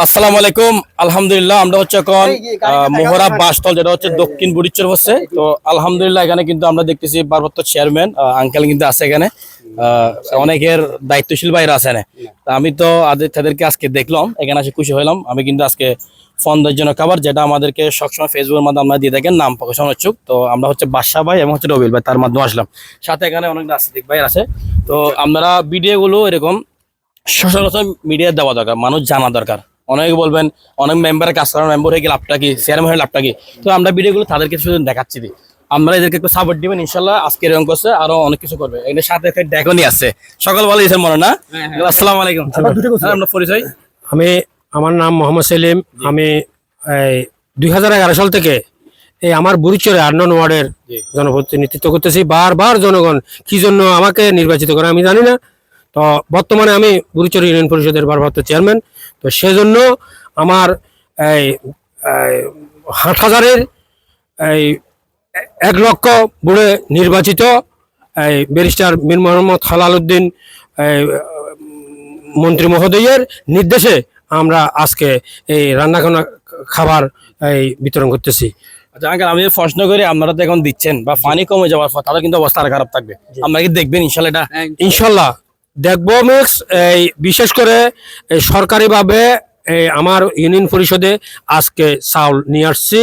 আসসালামু আলাইকুম। আলহামদুলিল্লাহ আমরা হচ্ছে এখন মোহরা বাসতল, যেটা হচ্ছে দক্ষিণ বুড়িচর হচ্ছে। তো আলহামদুলিল্লাহ এখানে কিন্তু আমরা দেখতেছি ভারপ্রাপ্ত চেয়ারম্যান আঙ্কেল কিন্তু আছে এখানে, অনেকের দায়িত্বশীল বাইরে আছে। আমি তো তাদেরকে আজকে দেখলাম, এখানে আসে খুশি হইলাম। আমি কিন্তু আজকে ফন্দের জন্য খাবার, যেটা আমাদেরকে সবসময় ফেসবুকের মাধ্যমে আমরা দিয়ে থাকেন, নাম প্রকাশ ইচ্ছুক। তো আমরা হচ্ছে বাদশা ভাই এবং হচ্ছে রবিল ভাই, তার মাধ্যমে আসলাম। সাথে এখানে অনেক রাজনীতিক ভাই আছে। তো আমরা ভিডিওগুলো এরকম সচরাচর মিডিয়া দেওয়া দরকার, মানুষ জানা দরকার। অনেকে বলবেন অনেক মেম্বারের কাজ করার মেম্বার হয়ে গেলে লাভটা কি, চেয়ারম্যান হয়ে লাভটা কি। তো আমরা ভিডিওগুলো তাদেরকে শুধু দেখাচ্ছি, আমরা এদেরকে একটু সাপোর্ট দিবেন ইনশাল্লাহ। আজকে এরকম করছে, আরো অনেক কিছু করবে। এদের সাথে ডেকনই আছে, সকাল বলে দিয়েছেন মনে না। আসসালামু আলাইকুম, আপনার পরিচয়? আমার নাম মোহাম্মদ সেলিম। আমি 2011 সাল থেকে এই আমার বুড়িচরে 8 নং ওয়ার্ডের জনপ্রতিনিধিত্ব করতেছি। বারবার জনগণ কি জন্য আমাকে নির্বাচিত করে আমি জানি না। তো বর্তমানে আমি বুড়িচর ইউনিয়ন পরিষদের ভারপ্রাপ্ত চেয়ারম্যান। তো সেজন্য আমার এই হাটহাজারের এই 1 লক্ষ ভোটে নির্বাচিত এই ব্যারিস্টার মীর মোহাম্মদ হেলাল উদ্দিন মন্ত্রী মহোদয়ের নির্দেশে আমরা আজকে এই রান্না খাবার এই বিতরণ করতেছি। আচ্ছা আঙ্কেল, আমি প্রশ্ন করি, আপনারা তো এখন দিচ্ছেন বা পানি কমে যাওয়ার পর তাদের কিন্তু অবস্থা খারাপ থাকবে, আপনারা কি দেখবেন ইনশাল্লাহ? এটা ইনশাল্লাহ দেখবো মিক্স। এই বিশেষ করে সরকারিভাবে আমার ইউনিয়ন পরিষদে আজকে চাউল নিয়ে আসছি।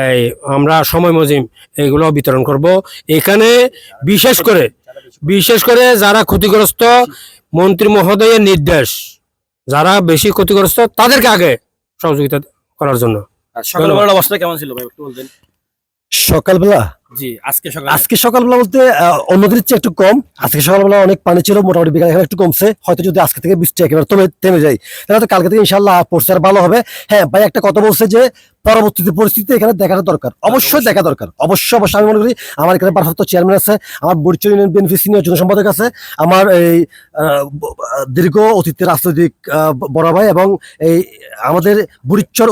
এই আমরা সময় মজিম এইগুলো বিতরণ করব এখানে। বিশেষ করে যারা ক্ষতিগ্রস্ত, মন্ত্রী মহোদয়ের নির্দেশ, যারা বেশি ক্ষতিগ্রস্ত তাদেরকে আগে সহযোগিতা করার জন্য। সকালবেলার অবস্থা কেমন ছিল ভাই, একটু বলতেন? সকালবেলা আজকে সকালবেলা বলতে অন্যদিনের চেয়ে একটু কম। আজকে সকালবেলা অনেক পানি ছিল, মোটামুটি বিকালে একটু কমছে। হয়তো যদি আজকে থেকে বৃষ্টি একেবারে থেমে যায়, তাহলে তো কালকে থেকে ইনশাল্লাহ পরিষ্কার ভালো হবে। হ্যাঁ ভাই, একটা কথা বলছে যে পরবর্তীতে পরিস্থিতি এখানে দেখাটা দরকার, অবশ্যই দেখা দরকার। অবশ্যই আমি মনে করি আমার এখানে ভারপ্রাপ্ত চেয়ারম্যান আছে, আমার বুড়িচর ইউনিয়ন বিএনপি সিনিয়র যুগ্ম সম্পাদক আছে, আমার এই দীর্ঘ অতীতের রাজনৈতিক বড় ভাই এবং এই আমাদের বুড়িচর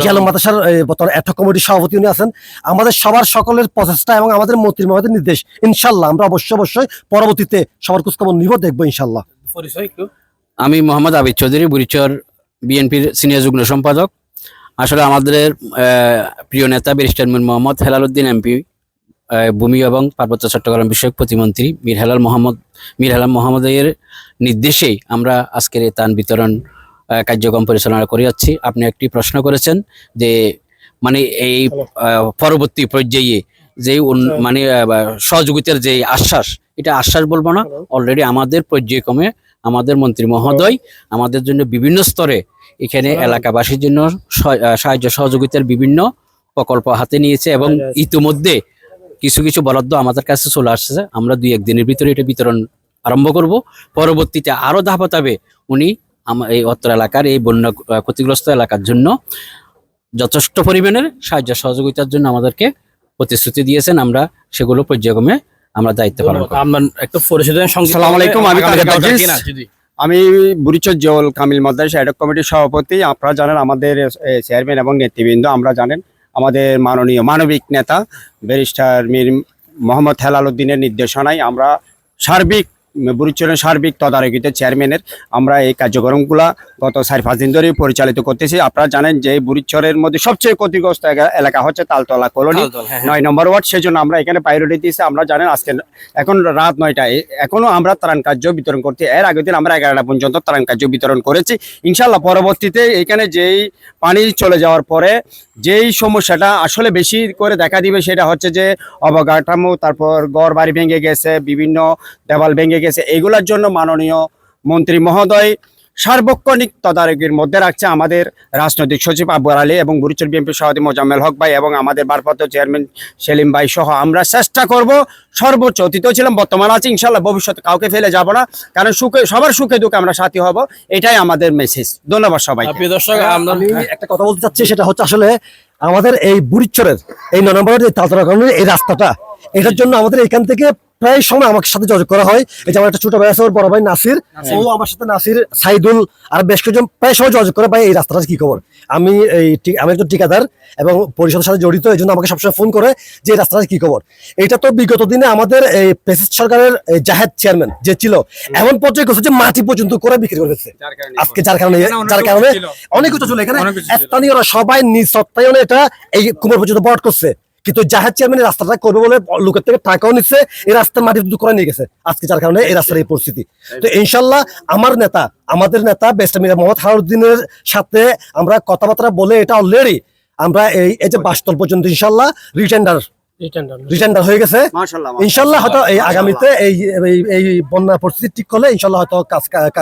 জেলা মাদ্রাসার বর্তমান অ্যাডহক কমিটির সভাপতি উনি আছেন। আমাদের সবার সকলের প্রচেষ্টা এবং আমাদের মন্ত্রী মহোদয়ের নির্দেশ, ইনশাল্লাহ আমরা অবশ্যই পরবর্তীতে সবার খোঁজখবর নিব, দেখবো ইনশাল্লাহ। আমি মোহাম্মদ আবিদ চৌধুরী, বুড়িচর বিএনপির সিনিয়র যুগ্ম সম্পাদক। আসলে আমাদের প্রিয় নেতা ব্যারিস্টার মীর মোহাম্মদ হেলাল উদ্দিন এমপি, ভূমি এবং পার্বত্য চট্টগ্রাম বিষয়ক প্রতিমন্ত্রী মীর হেলাল মোহাম্মদের নির্দেশেই আমরা আজকের এই ত্রাণ বিতরণ কার্যক্রম পরিচালনা করে যাচ্ছি। আপনি একটি প্রশ্ন করেছেন যে মানে এই পরবর্তী পর্যায়ে যে মানে সহযোগিতার যে আশ্বাস, এটা আশ্বাস বলবো না, অলরেডি আমাদের পর্যায়ক্রমে আমাদের মন্ত্রী মহোদয় আমাদের জন্য বিভিন্ন স্তরে এখানে এলাকাবাসীর জন্য সাহায্য সহযোগিতার বিভিন্ন প্রকল্প হাতে নিয়েছে এবং ইতিমধ্যে কিছু বরাদ্দ আমাদের কাছে চলে আসছে। আমরা 2-1 দিনের ভিতরে এটা বিতরণ আরম্ভ করব। পরবর্তীতে আরো ধাপে উনি এই অত্র এলাকার এই বন্যা ক্ষতিগ্রস্ত এলাকার জন্য যথেষ্ট পরিমাণের সাহায্য সহযোগিতার জন্য আমাদেরকে প্রতিশ্রুতি দিয়েছেন। আমরা সেগুলো পর্যায়ক্রমে আমরা দায়িত্ব পালন করব। আমি বুড়িচর জেল কামিল মাদ্রাসা অ্যাডহক কমিটির সভাপতি। আপনারা জানেন আমাদের চেয়ারম্যান এবং নেতৃবৃন্দ, আমরা জানেন আমাদের মাননীয় মানবিক নেতা ব্যারিস্টার মীর মোহাম্মদ হেলাল উদ্দিনের নির্দেশনায় আমরা বুড়িচরের সার্বিক তদারকিতে চেয়ারম্যানের আমরা এই কার্যক্রমগুলা গত 4-5 দিন ধরে পরিচালিত করতেছি। আপনারা জানেন যে বুড়িচরের মধ্যে সবচেয়ে ক্ষতিগ্রস্ত এলাকা হচ্ছে তালতলা কলোনি, 9 নম্বর ওয়ার্ড। সেই জন্য আমরা এখানে প্রায়োরিটি দিয়েছি। আমরা জানেন আজকে এখন রাত 9টায় এখনো আমরা ত্রাণ কার্য বিতরণ করছি। এর আগের দিন আমরা 11টা পর্যন্ত ত্রাণ কার্য বিতরণ করেছি। ইনশাল্লাহ পরবর্তীতে এখানে যেই পানি চলে যাওয়ার পরে যেই সমস্যাটা আসলে বেশি করে দেখা দিবে সেটা হচ্ছে যে অবকাঠামো, তারপর ঘর বাড়ি ভেঙে গেছে, বিভিন্ন দেওয়াল ভেঙে গেছে। এগুলোর জন্য মাননীয় মন্ত্রী মহোদয় সার্বক্ষণিক তদারকির মধ্যে রাখছে আমাদের রাজনৈতিক সচিব আব্বর আলী এবং বুড়িচর বিএনপি সভাপতি মোজাম্মেল হক ভাই এবং আমাদের ভারপ্রাপ্ত চেয়ারম্যান সেলিম ভাই সহ আমরা চেষ্টা করব সর্বোচ্চ। অতীতেও ছিলাম, বর্তমান আছে, ইনশাল্লাহ ভবিষ্যতে কাউকে ফেলে যাব না, কারণ সবার সুখে দুঃখে আমরা সাথী হব, এটাই আমাদের মেসেজ। ধন্যবাদ সবাই। দর্শক, আমি একটা কথা বলতে চাচ্ছি, সেটা হচ্ছে আসলে আমাদের এই বুড়িচরের এই 9 নম্বরের তালতলা কলোনির এই রাস্তাটা, এটার জন্য আমাদের এখান থেকে প্রায় সময় আমার সাথে যোগাযোগ করা হয়। এই যে আমার একটা ছোট ভাই আছে, ওর বড় ভাই নাসির, ও আমার সাথে নাসির, সাইদুল আর বেশ কয়েকজন প্রায় সময় যোগাযোগ করে, ভাই এই রাস্তাটা কি খবর। আমি আমি একজন ঠিকাদার এবং পরিষদের সাথে জড়িত, এই জন্য আমাকে সবসময় ফোন করে যে এই রাস্তাটা কি খবর। এটা তো বিগত দিনে আমাদের এই প্রেসিডেন্ট সরকারের জাহেদ চেয়ারম্যান যে ছিল, এমন পর্যায়ে গেছে যে মাটি পর্যন্ত করে বিক্রি করে ফেলছে আজকে, যার কারণে অনেক কিছু ছিল এখানে। স্থানীয়রা সবাই নিজ সত্তায়নে এটা এই কুমার পর্যন্ত বরাদ করছে, কিন্তু জাহাজ চেয়ারম্যান রাস্তাটা করবে বলে লোকের থেকে টাকাও নিচ্ছে, এই রাস্তার মাটি দুটো করে নিয়ে গেছে আজকে, যার কারণে এই রাস্তার এই পরিস্থিতি। তো ইনশাল্লাহ আমাদের নেতা বেস্ট মিরা মোহাম্মদ হেলালুদ্দিনের সাথে আমরা কথাবার্তা বলে এটা অলরেডি আমরা এই যে বাসতল পর্যন্ত ইনশাল্লাহ রিটেন্ডার হয়ে গেছে। ইনশাল্লাহ হয়তো এই আগামীতে এই বন্যা পরিস্থিতি ঠিক করলে ইনশাল্লাহ হয়তো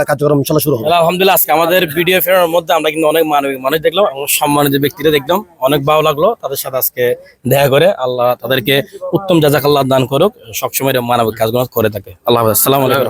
কার্যক্রম ইনশাল্লাহ শুরু হবে। আলহামদুলিল্লাহ, আজকে আমাদের ভিডিও ফেরার মধ্যে আমরা কিন্তু অনেক মানবিক মানুষ দেখলাম এবং সম্মানিত ব্যক্তিরা দেখলাম, অনেক ভালো লাগলো তাদের সাথে আজকে দেখা করে। আল্লাহ তাদেরকে উত্তম জাযাকাল্লাহ দান করুক, সবসময় মানবিক কাজগুলো করে থাকে। আল্লাহ হাফেজ, আসসালামু আলাইকুম।